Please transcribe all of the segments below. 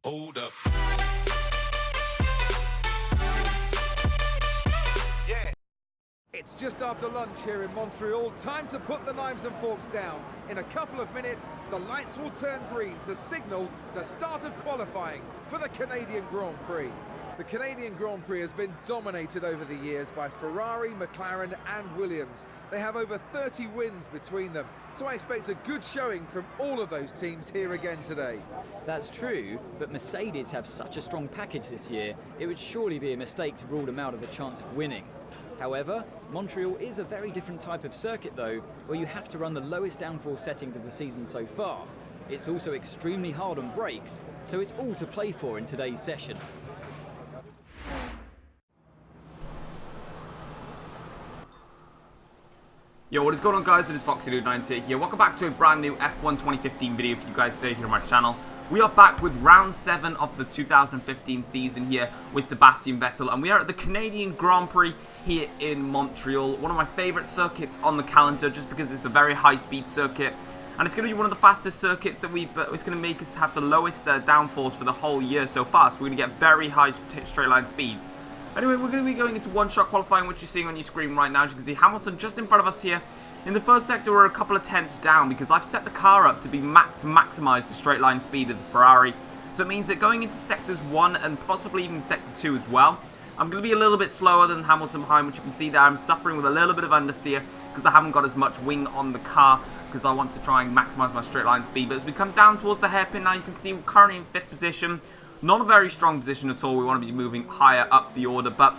Hold up. It's just after lunch here in Montreal. Time to put the knives and forks down. In a couple of minutes, the lights will turn green to signal the start of qualifying for the Canadian Grand Prix. The Canadian Grand Prix has been dominated over the years by Ferrari, McLaren and Williams. They have over 30 wins between them, so I expect a good showing from all of those teams here again today. That's true, but Mercedes have such a strong package this year, it would surely be a mistake to rule them out of a chance of winning. However, Montreal is a very different type of circuit though, where you have to run the lowest downforce settings of the season so far. It's also extremely hard on brakes, so it's all to play for in today's session. Yo, what is going on guys, it is Foxy90 here. Welcome back to a brand new F1 2015 video for you guys today here on my channel. We are back with round 7 of the 2015 season here with Sebastian Vettel, and we are at the Canadian Grand Prix here in Montreal. One of my favourite circuits on the calendar just because it's a very high speed circuit. And it's going to be one of the fastest circuits that it's going to make us have the lowest downforce for the whole year so far. So we're going to get very high straight line speed. Anyway, we're going to be going into one-shot qualifying, which you're seeing on your screen right now. As you can see, Hamilton just in front of us here. In the first sector, we're a couple of tenths down because I've set the car up to be to maximise the straight line speed of the Ferrari. So it means that going into sectors 1 and possibly even sector 2 as well, I'm going to be a little bit slower than Hamilton behind, which you can see there. I'm suffering with a little bit of understeer because I haven't got as much wing on the car because I want to try and maximise my straight line speed. But as we come down towards the hairpin now, you can see we're currently in 5th position. Not a very strong position at all. We want to be moving higher up the order, but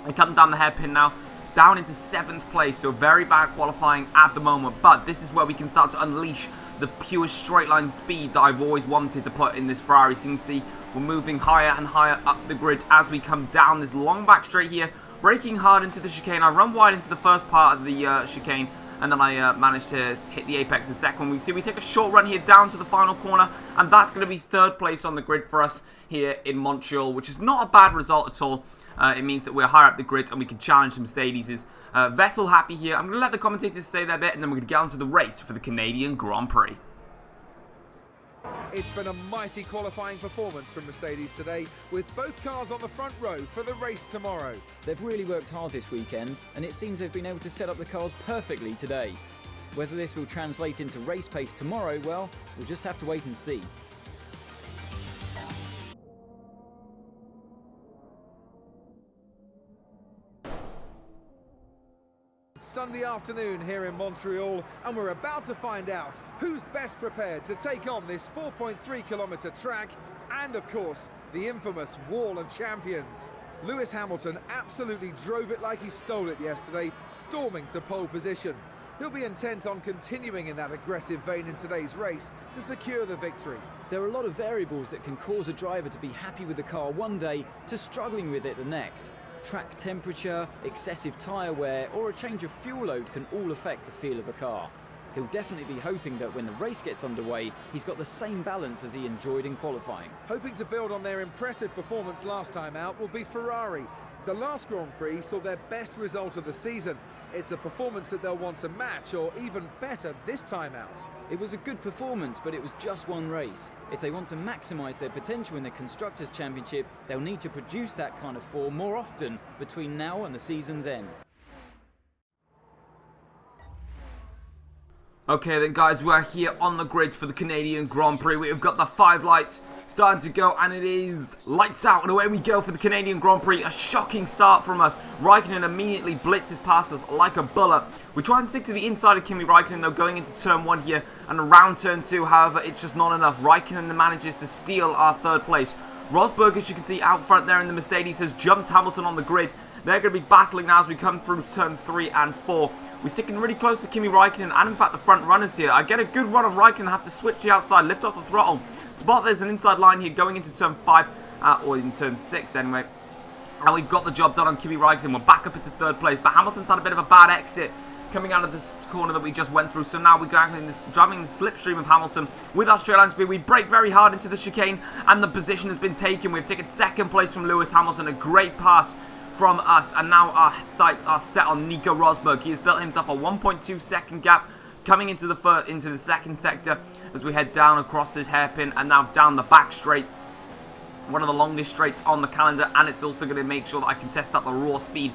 we come down the hairpin now, down into 7th place, so very bad qualifying at the moment, but this is where we can start to unleash the pure straight line speed that I've always wanted to put in this Ferrari. So you can see we're moving higher and higher up the grid as we come down this long back straight here, braking hard into the chicane. I run wide into the first part of the chicane, and then I managed to hit the apex in the second one. We see we take a short run here down to the final corner, and that's going to be 3rd place on the grid for us here in Montreal, which is not a bad result at all. It means that we're higher up the grid and we can challenge the Mercedes. Vettel happy here. I'm going to let the commentators say their bit, and then we're going to get on to the race for the Canadian Grand Prix. It's been a mighty qualifying performance from Mercedes today, with both cars on the front row for the race tomorrow. They've really worked hard this weekend, and it seems they've been able to set up the cars perfectly today. Whether this will translate into race pace tomorrow, well, we'll just have to wait and see. Sunday afternoon here in Montreal, and we're about to find out who's best prepared to take on this 4.3-kilometre track and, of course, the infamous Wall of Champions. Lewis Hamilton absolutely drove it like he stole it yesterday, storming to pole position. He'll be intent on continuing in that aggressive vein in today's race to secure the victory. There are a lot of variables that can cause a driver to be happy with the car one day to struggling with it the next. Track temperature, excessive tyre wear, or a change of fuel load can all affect the feel of a car. He'll definitely be hoping that when the race gets underway, he's got the same balance as he enjoyed in qualifying. Hoping to build on their impressive performance last time out will be Ferrari. The last Grand Prix saw their best result of the season. It's a performance that they'll want to match, or even better this time out. It was a good performance, but it was just one race. If they want to maximise their potential in the Constructors' Championship, they'll need to produce that kind of form more often between now and the season's end. Okay then guys, we're here on the grid for the Canadian Grand Prix. We've got the 5 lights starting to go, and it is lights out and away we go for the Canadian Grand Prix. A shocking start from us. Raikkonen immediately blitzes past us like a bullet. We try and stick to the inside of Kimi Raikkonen though, going into turn 1 here and around turn 2. However, it's just not enough. Raikkonen manages to steal our 3rd place. Rosberg, as you can see out front there in the Mercedes, has jumped Hamilton on the grid. They're going to be battling now as we come through turn 3 and 4. We're sticking really close to Kimi Raikkonen and in fact the front runners here. I get a good run on Raikkonen, have to switch the outside, lift off the throttle. Spot there's an inside line here going into turn 5, or in turn 6 anyway. And we've got the job done on Kimi Raikkonen. We're back up into 3rd place, but Hamilton's had a bit of a bad exit coming out of this corner that we just went through. So now we're driving in the slipstream of Hamilton with our straight line speed. We brake very hard into the chicane and the position has been taken. We've taken 2nd place from Lewis Hamilton. A great pass from us, and now our sights are set on Nico Rosberg. He has built himself a 1.2 second gap coming into the 2nd sector as we head down across this hairpin and now down the back straight. one of the longest straights on the calendar, and it's also going to make sure that I can test out the raw speed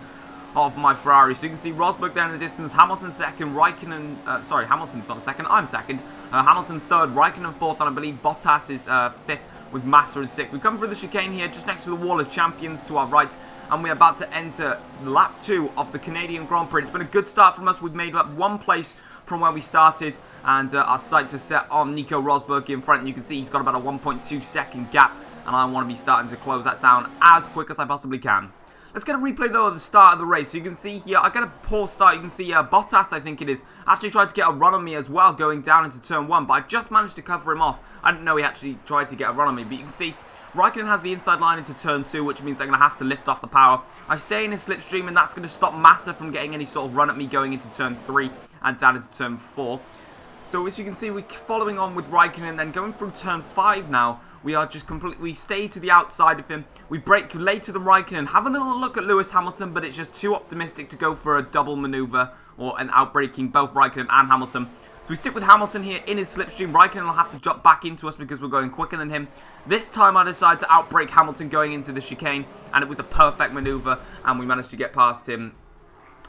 of my Ferrari. So you can see Rosberg there in the distance, Hamilton second, Raikkonen, sorry, Hamilton's not second, I'm second, Hamilton third, Raikkonen fourth, and I believe Bottas is fifth, with Massa in sixth. We come through the chicane here, just next to the wall of champions to our right, and we're about to enter lap 2 of the Canadian Grand Prix. It's been a good start from us. We've made up one place from where we started, and our sights are set on Nico Rosberg in front. You can see he's got about a 1.2 second gap, and I want to be starting to close that down as quick as I possibly can. Let's get a replay though of the start of the race. So you can see here, I got a poor start. You can see Bottas, I think it is, actually tried to get a run on me as well going down into turn 1, but I just managed to cover him off. I didn't know he actually tried to get a run on me, but you can see Raikkonen has the inside line into turn 2, which means I'm going to have to lift off the power. I stay in his slipstream, and that's going to stop Massa from getting any sort of run at me going into turn 3 and down into turn 4. So as you can see, we're following on with Raikkonen, then going through turn 5 now. We are just completely, we stay to the outside of him. We brake later than Raikkonen, have a little look at Lewis Hamilton, but it's just too optimistic to go for a double maneuver or an outbraking both Raikkonen and Hamilton. So we stick with Hamilton here in his slipstream. Raikkonen will have to drop back into us because we're going quicker than him. This time I decided to outbrake Hamilton going into the chicane, and it was a perfect maneuver, and we managed to get past him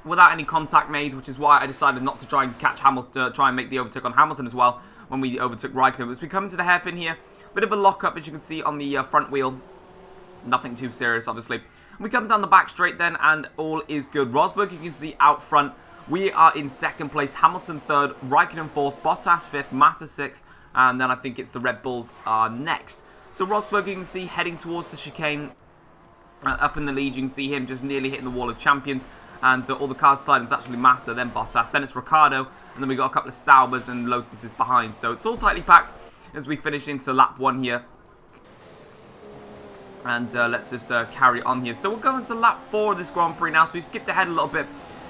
without any contact made, which is why I decided not to try and catch Hamilton, try and make the overtake on Hamilton as well when we overtook Raikkonen. As we come into the hairpin here, bit of a lock-up as you can see on the front wheel. Nothing too serious, obviously. We come down the back straight then, and all is good. Rosberg, you can see out front. We are in second place. Hamilton third, Raikkonen fourth, Bottas fifth, Massa sixth, and then I think it's the Red Bulls are next. So Rosberg, you can see heading towards the chicane. Up in the lead, you can see him just nearly hitting the wall of champions. And all the cars sliding is actually Massa, then Bottas, then it's Ricciardo, and then we got a couple of Saubers and Lotuses behind. So it's all tightly packed as we finish into lap 1 here. And let's just carry on here. So we'll go into lap 4 of this Grand Prix now. So we've skipped ahead a little bit.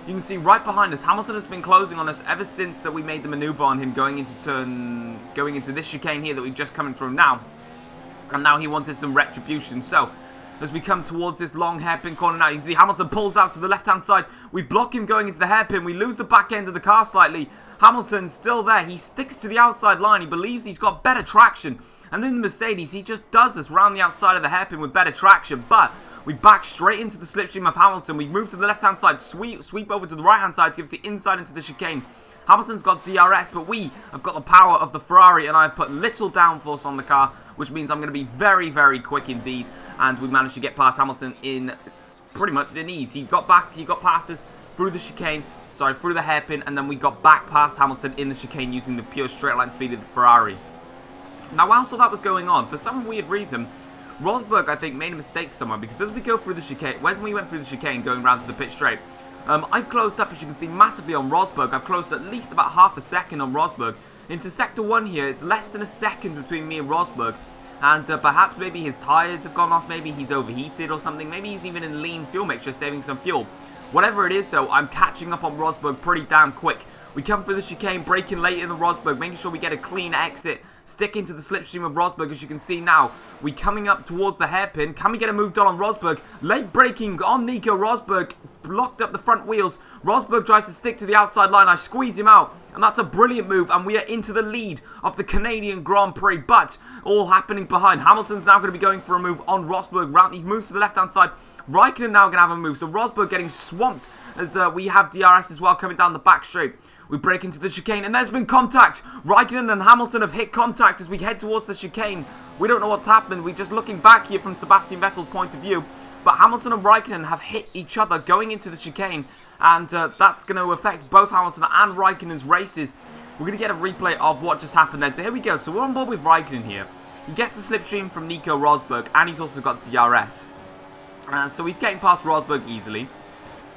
You can see right behind us, Hamilton has been closing on us ever since that we made the maneuver on him going into this chicane here that we've just coming through now. And now he wanted some retribution. So as we come towards this long hairpin corner now, you can see Hamilton pulls out to the left-hand side. We block him going into the hairpin. We lose the back end of the car slightly. Hamilton's still there. He sticks to the outside line. He believes he's got better traction. And then the Mercedes, he just does us round the outside of the hairpin with better traction. But we back straight into the slipstream of Hamilton. We move to the left-hand side, sweep over to the right-hand side to give us the inside into the chicane. Hamilton's got DRS, but we have got the power of the Ferrari, and I've put little downforce on the car, which means I'm going to be very, very quick indeed. And we managed to get past Hamilton in pretty much an ease. He got past us through the chicane, through the hairpin, and then we got back past Hamilton in the chicane using the pure straight line speed of the Ferrari. Now, whilst all that was going on, for some weird reason, Rosberg, I think, made a mistake somewhere, because as we go through the chicane, when we went through the chicane going round to the pit straight, I've closed up, as you can see, massively on Rosberg. I've closed at least about half a second on Rosberg. Into Sector 1 here, it's less than a second between me and Rosberg. And perhaps maybe his tyres have gone off, maybe he's overheated or something. Maybe he's even in lean fuel mixture, saving some fuel. Whatever it is, though, I'm catching up on Rosberg pretty damn quick. We come through the chicane, braking late in the Rosberg, making sure we get a clean exit, sticking to the slipstream of Rosberg, as you can see now. We coming up towards the hairpin. Can we get a move done on Rosberg? Late braking on Nico Rosberg, blocked up the front wheels. Rosberg tries to stick to the outside line. I squeeze him out, and that's a brilliant move, and we are into the lead of the Canadian Grand Prix, but all happening behind. Hamilton's now going to be going for a move on Rosberg. He's moved to the left-hand side. Raikkonen now going to have a move, so Rosberg getting swamped as we have DRS as well coming down the back straight. We break into the chicane, and there's been contact. Raikkonen and Hamilton have hit contact as we head towards the chicane. We don't know what's happened. We're just looking back here from Sebastian Vettel's point of view. But Hamilton and Raikkonen have hit each other going into the chicane, and that's going to affect both Hamilton and Raikkonen's races. We're going to get a replay of what just happened then. So here we go. So we're on board with Raikkonen here. He gets the slipstream from Nico Rosberg, and he's also got DRS. So he's getting past Rosberg easily.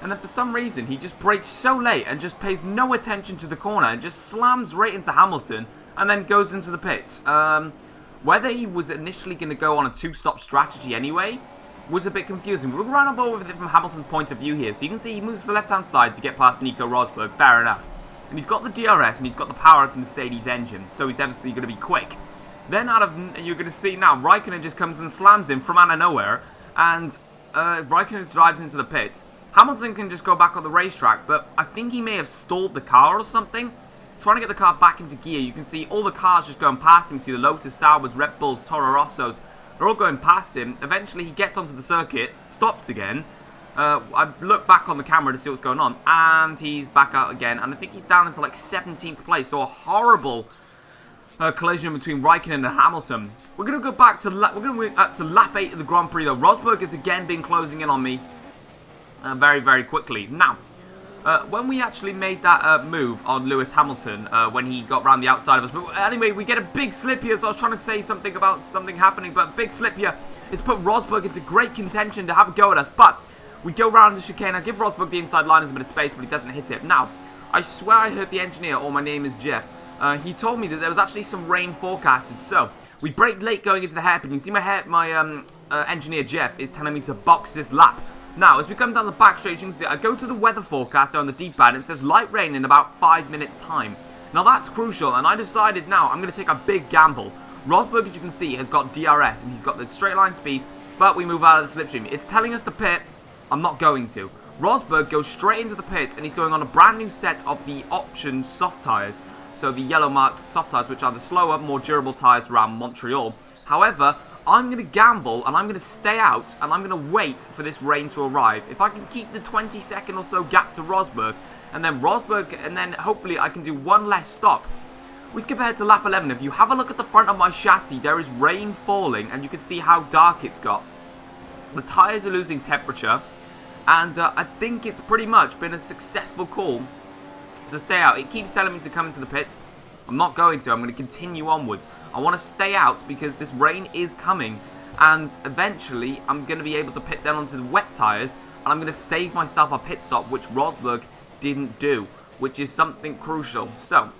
And then for some reason, he just brakes so late and just pays no attention to the corner and just slams right into Hamilton and then goes into the pits. Whether he was initially going to go on a two-stop strategy anyway was a bit confusing. We're right on board with it from Hamilton's point of view here. So you can see he moves to the left-hand side to get past Nico Rosberg. Fair enough. And he's got the DRS and he's got the power of the Mercedes engine. So he's obviously going to be quick. Then you're going to see now, Raikkonen just comes and slams him from out of nowhere. And Raikkonen drives into the pits. Hamilton can just go back on the racetrack, but I think he may have stalled the car or something. Trying to get the car back into gear. You can see all the cars just going past him. You see the Lotus, Saubers, Red Bulls, Toro Rossos. They're all going past him. Eventually, he gets onto the circuit, stops again. I look back on the camera to see what's going on, and he's back out again. And I think he's down into like 17th place. So a horrible collision between Raikkonen and Hamilton. We're going to go back to lap 8 of the Grand Prix though. Rosberg has again been closing in on me very, very quickly. Now, when we actually made that move on Lewis Hamilton, when he got round the outside of us, but anyway, we get a big slip here, so I was trying to say something about something happening, but big slip here. It's put Rosberg into great contention to have a go at us, but we go round the chicane. I give Rosberg the inside line as a bit of space, but he doesn't hit it. Now, I swear I heard the engineer, or my name is Jeff, he told me that there was actually some rain forecasted, so we brake late going into the hairpin. You see my engineer Jeff is telling me to box this lap. Now, as we come down the back straight, you can see I go to the weather forecast on the D-pad, and it says light rain in about 5 minutes time. Now that's crucial, and I decided now I'm going to take a big gamble. Rosberg, as you can see, has got DRS, and he's got the straight line speed, but we move out of the slipstream. It's telling us to pit. I'm not going to. Rosberg goes straight into the pits, and he's going on a brand new set of the option soft tyres. So the yellow marked soft tyres, which are the slower, more durable tyres around Montreal. However, I'm going to gamble, and I'm going to stay out, and I'm going to wait for this rain to arrive. If I can keep the 20-second or so gap to Rosberg, and then hopefully I can do one less stop. We skip ahead to lap 11. If you have a look at the front of my chassis, there is rain falling, and you can see how dark it's got. The tyres are losing temperature, and I think it's pretty much been a successful call to stay out. It keeps telling me to come into the pits. I'm not going to. I'm going to continue onwards. I want to stay out because this rain is coming, and eventually I'm going to be able to pit down onto the wet tyres, and I'm going to save myself a pit stop, which Rosberg didn't do, which is something crucial. So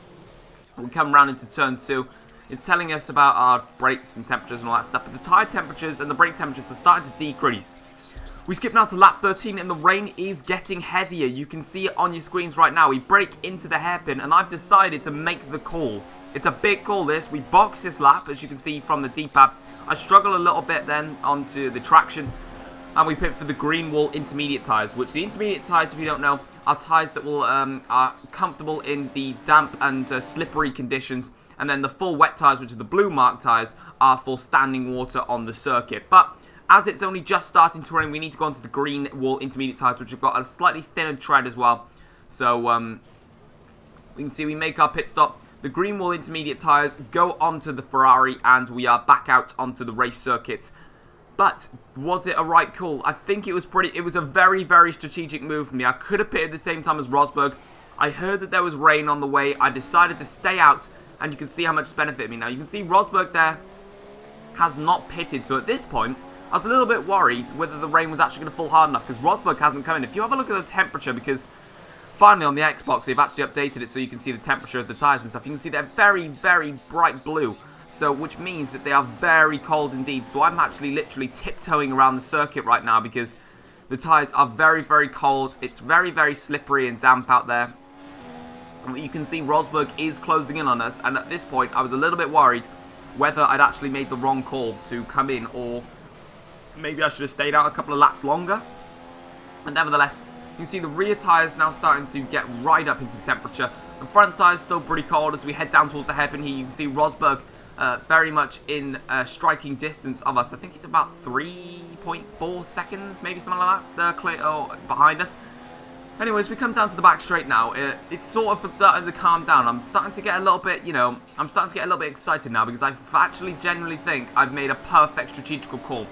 we come round into turn 2. It's telling us about our brakes and temperatures and all that stuff, but the tyre temperatures and the brake temperatures are starting to decrease. We skip now to lap 13, and the rain is getting heavier. You can see it on your screens right now. We brake into the hairpin, and I've decided to make the call. It's a big call, this. We box this lap, as you can see from the D-pad. I struggle a little bit then onto the traction, and we pit for the green wall intermediate tyres, which the intermediate tyres, if you don't know, are tyres that will are comfortable in the damp and slippery conditions, and then the full wet tyres, which are the blue mark tyres, are for standing water on the circuit. But as it's only just starting to rain, we need to go onto the green wall intermediate tyres, which have got a slightly thinner tread as well. So we can see we make our pit stop. The green wall intermediate tyres go onto the Ferrari, and we are back out onto the race circuit. But was it a right call? I think it was a very, very strategic move for me. I could have pitted at the same time as Rosberg. I heard that there was rain on the way. I decided to stay out, and you can see how much it's benefited me. Now, you can see Rosberg there has not pitted. So at this point, I was a little bit worried whether the rain was actually going to fall hard enough, because Rosberg hasn't come in. If you have a look at the temperature, because finally on the Xbox they've actually updated it so you can see the temperature of the tyres and stuff. You can see they're very, very bright blue, so which means that they are very cold indeed. So I'm actually literally tiptoeing around the circuit right now because the tyres are very, very cold. It's very, very slippery and damp out there. And you can see Rosberg is closing in on us, and at this point I was a little bit worried whether I'd actually made the wrong call to come in, or maybe I should have stayed out a couple of laps longer. And nevertheless, you can see the rear tyres now starting to get right up into temperature. The front tyres still pretty cold as we head down towards the hairpin here. You can see Rosberg very much in striking distance of us. I think it's about 3.4 seconds, maybe something like that, behind us. Anyways, we come down to the back straight now. It's sort of starting to calm down. I'm starting to get a little bit, I'm starting to get a little bit excited now because I actually genuinely think I've made a perfect strategical call.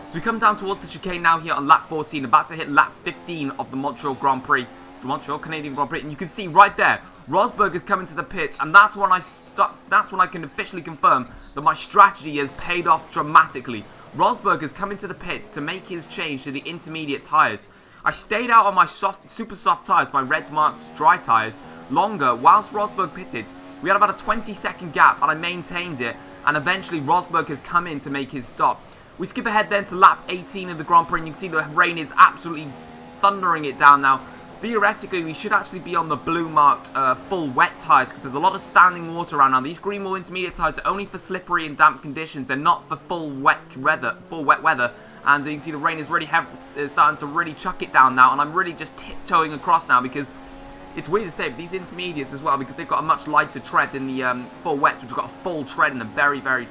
So we come down towards the chicane now here on lap 14, about to hit lap 15 of the Montreal Grand Prix, Montreal Canadian Grand Prix, and you can see right there, Rosberg is coming to the pits, and that's when I can officially confirm that my strategy has paid off dramatically. Rosberg is coming to the pits to make his change to the intermediate tyres. I stayed out on my super soft tyres, my red marked dry tyres, longer whilst Rosberg pitted. We had about a 20-second gap, and I maintained it, and eventually Rosberg has come in to make his stop. We skip ahead then to lap 18 of the Grand Prix, and you can see the rain is absolutely thundering it down now. Theoretically, we should actually be on the blue-marked full wet tyres because there's a lot of standing water around now. These green wall intermediate tyres are only for slippery and damp conditions. They're not for full wet weather. And you can see the rain is really starting to really chuck it down now, and I'm really just tiptoeing across now because it's weird to say, but these intermediates as well, because they've got a much lighter tread than the full wets, which have got a full tread and a very, very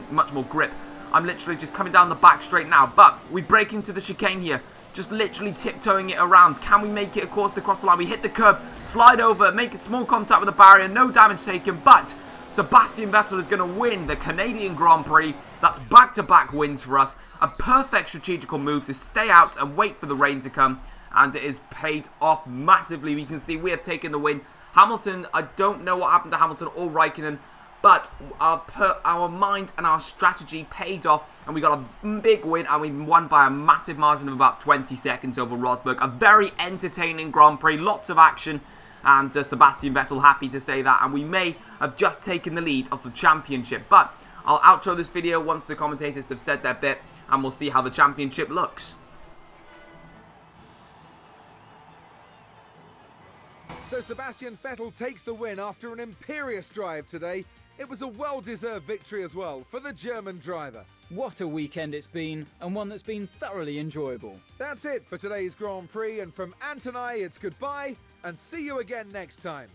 much more grip. I'm literally just coming down the back straight now. But we break into the chicane here. Just literally tiptoeing it around. Can we make it, of course, to cross the line? We hit the curb, slide over, make a small contact with the barrier. No damage taken, but Sebastian Vettel is going to win the Canadian Grand Prix. That's back-to-back wins for us. A perfect strategical move to stay out and wait for the rain to come. And it is paid off massively. We can see we have taken the win. Hamilton, I don't know what happened to Hamilton or Raikkonen, but our mind and our strategy paid off, and we got a big win, and we won by a massive margin of about 20 seconds over Rosberg. A very entertaining Grand Prix, lots of action, and Sebastian Vettel happy to say that, and we may have just taken the lead of the championship. But I'll outro this video once the commentators have said their bit, and we'll see how the championship looks. So Sebastian Vettel takes the win after an imperious drive today. It was a well-deserved victory as well for the German driver. What a weekend it's been, and one that's been thoroughly enjoyable. That's it for today's Grand Prix, and from Ant and I, it's goodbye, and see you again next time.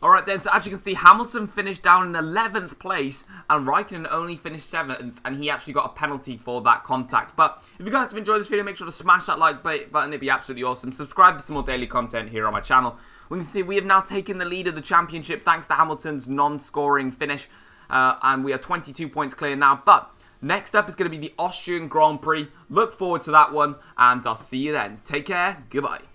Alright then, so as you can see, Hamilton finished down in 11th place, and Raikkonen only finished 7th, and he actually got a penalty for that contact. But if you guys have enjoyed this video, make sure to smash that like button, it'd be absolutely awesome. Subscribe to some more daily content here on my channel. We can see we have now taken the lead of the championship thanks to Hamilton's non-scoring finish, and we are 22 points clear now. But next up is going to be the Austrian Grand Prix. Look forward to that one, and I'll see you then. Take care, goodbye.